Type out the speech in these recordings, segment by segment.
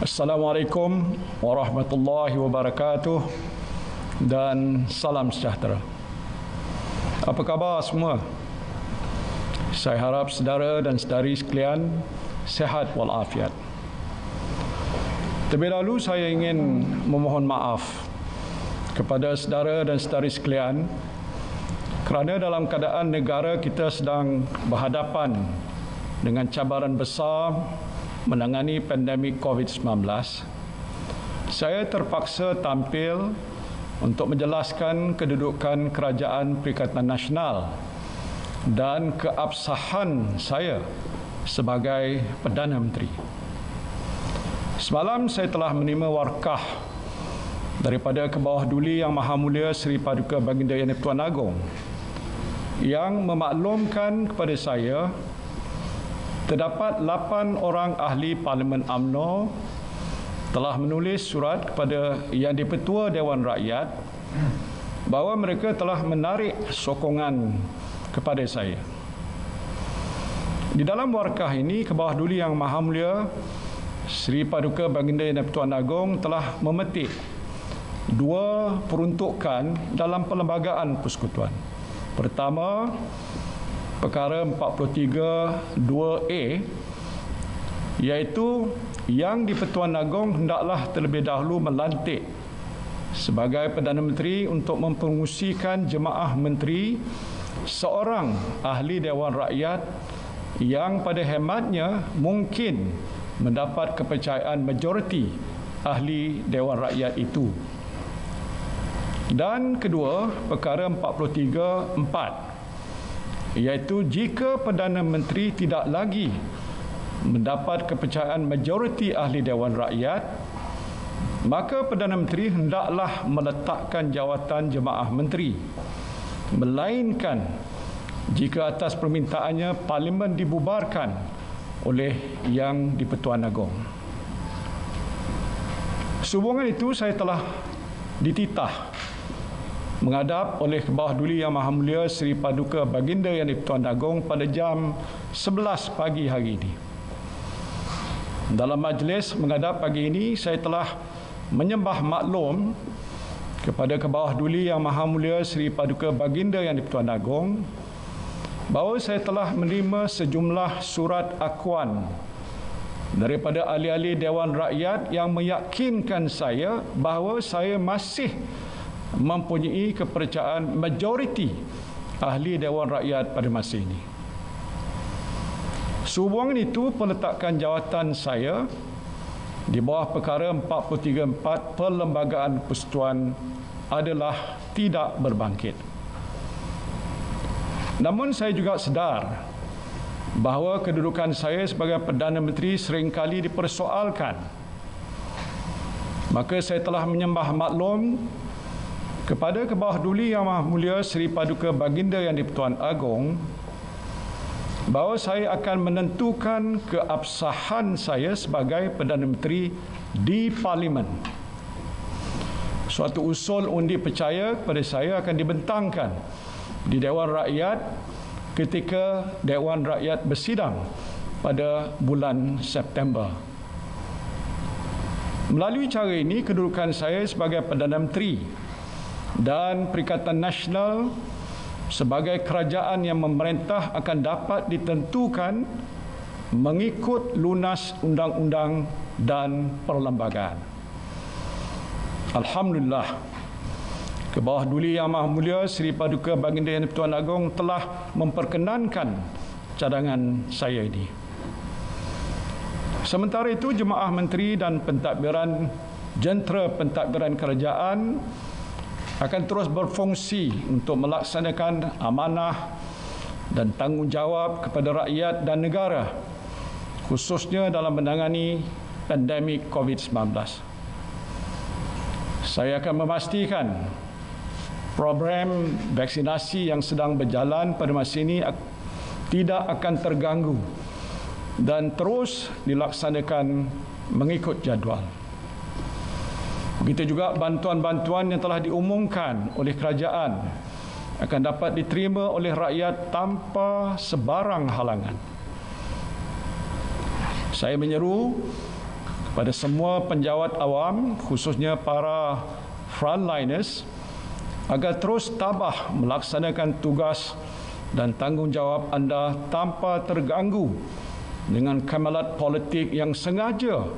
Assalamualaikum warahmatullahi wabarakatuh dan salam sejahtera. Apa khabar semua? Saya harap saudara dan saudari sekalian sihat walafiat. Terlebih dahulu saya ingin memohon maaf kepada saudara dan saudari sekalian kerana dalam keadaan negara kita sedang berhadapan dengan cabaran besar menangani pandemik COVID-19, saya terpaksa tampil untuk menjelaskan kedudukan Kerajaan Perikatan Nasional dan keabsahan saya sebagai Perdana Menteri. Semalam saya telah menerima warkah daripada Kebawah Duli Yang Maha Mulia Seri Paduka Baginda Yang di-Pertuan Agong yang memaklumkan kepada saya terdapat 8 orang ahli Parlimen UMNO telah menulis surat kepada Yang di-Pertua Dewan Rakyat bahawa mereka telah menarik sokongan kepada saya. Di dalam warkah ini, Kebawah Duli Yang Maha Mulia Seri Paduka Baginda Yang di-Pertuan Agong telah memetik 2 peruntukan dalam perlembagaan persekutuan. Pertama, perkara 43(2)A, iaitu Yang di-Pertuan Agong hendaklah terlebih dahulu melantik sebagai Perdana Menteri untuk mempromosikan jemaah menteri seorang ahli Dewan Rakyat yang pada hematnya mungkin mendapat kepercayaan majoriti ahli Dewan Rakyat itu. Dan kedua, perkara 43(4), iaitu jika Perdana Menteri tidak lagi mendapat kepercayaan majoriti ahli Dewan Rakyat, maka Perdana Menteri hendaklah meletakkan jawatan jemaah menteri, melainkan jika atas permintaannya Parlimen dibubarkan oleh Yang di-Pertuan Agong. Sehubungan itu, saya telah dititah menghadap oleh Kebawah Duli Yang Maha Mulia Seri Paduka Baginda Yang di-Pertuan Agong pada jam 11 pagi hari ini. Dalam majlis menghadap pagi ini, saya telah menyembah maklum kepada Kebawah Duli Yang Maha Mulia Seri Paduka Baginda Yang di-Pertuan Agong bahawa saya telah menerima sejumlah surat akuan daripada ahli-ahli Dewan Rakyat yang meyakinkan saya bahawa saya masih mempunyai kepercayaan majoriti ahli Dewan Rakyat pada masa ini. Sehubungan itu, peletakan jawatan saya di bawah perkara 43(4) Perlembagaan Persekutuan adalah tidak berbangkit. Namun saya juga sedar bahawa kedudukan saya sebagai Perdana Menteri seringkali dipersoalkan. Maka saya telah menyembah maklum kepada Kebawah Duli Yang Maha Mulia Seri Paduka Baginda Yang di-Pertuan Agong bahawa saya akan menentukan keabsahan saya sebagai Perdana Menteri di Parlimen. Suatu usul undi percaya kepada saya akan dibentangkan di Dewan Rakyat ketika Dewan Rakyat bersidang pada bulan September. Melalui cara ini, kedudukan saya sebagai Perdana Menteri dan Perikatan Nasional sebagai kerajaan yang memerintah akan dapat ditentukan mengikut lunas undang-undang dan perlembagaan. Alhamdulillah, Kebawah Duli Yang Maha Mulia Seri Paduka Baginda Yang di-Pertuan Agong telah memperkenankan cadangan saya ini. Sementara itu, jemaah menteri dan pentadbiran jentera pentadbiran kerajaan akan terus berfungsi untuk melaksanakan amanah dan tanggungjawab kepada rakyat dan negara, khususnya dalam menangani pandemik COVID-19. Saya akan memastikan program vaksinasi yang sedang berjalan pada masa ini tidak akan terganggu dan terus dilaksanakan mengikut jadual. Begitu juga bantuan-bantuan yang telah diumumkan oleh kerajaan akan dapat diterima oleh rakyat tanpa sebarang halangan. Saya menyeru kepada semua penjawat awam, khususnya para frontliners, agar terus tabah melaksanakan tugas dan tanggungjawab anda tanpa terganggu dengan kamalat politik yang sengaja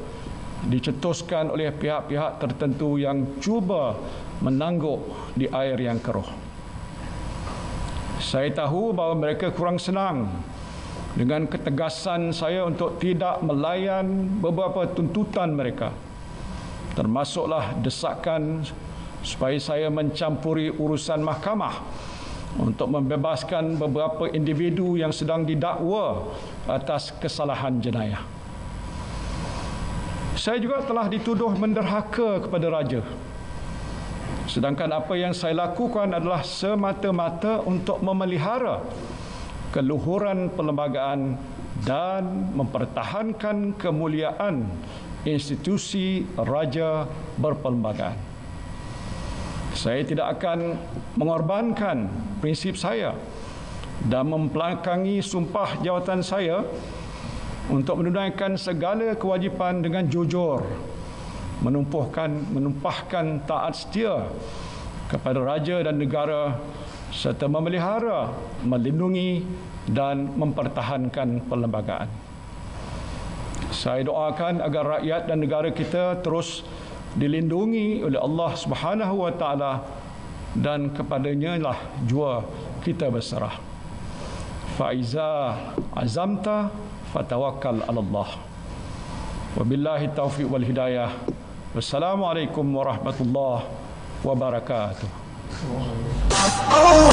dicetuskan oleh pihak-pihak tertentu yang cuba menangguk di air yang keruh. Saya tahu bahawa mereka kurang senang dengan ketegasan saya untuk tidak melayan beberapa tuntutan mereka, termasuklah desakan supaya saya mencampuri urusan mahkamah untuk membebaskan beberapa individu yang sedang didakwa atas kesalahan jenayah. Saya juga telah dituduh menderhaka kepada raja, sedangkan apa yang saya lakukan adalah semata-mata untuk memelihara keluhuran perlembagaan dan mempertahankan kemuliaan institusi raja berperlembagaan. Saya tidak akan mengorbankan prinsip saya dan membelakangi sumpah jawatan saya untuk menunaikan segala kewajipan dengan jujur, menumpahkan taat setia kepada raja dan negara serta memelihara, melindungi dan mempertahankan perlembagaan. Saya doakan agar rakyat dan negara kita terus dilindungi oleh Allah Subhanahu wa taala, dan kepadanya lah jua kita berserah. Faiza azamta fatawakkal 'ala Allah. Wabillahi taufiq wal hidayah. Wassalamualaikum warahmatullahi wabarakatuh. Oh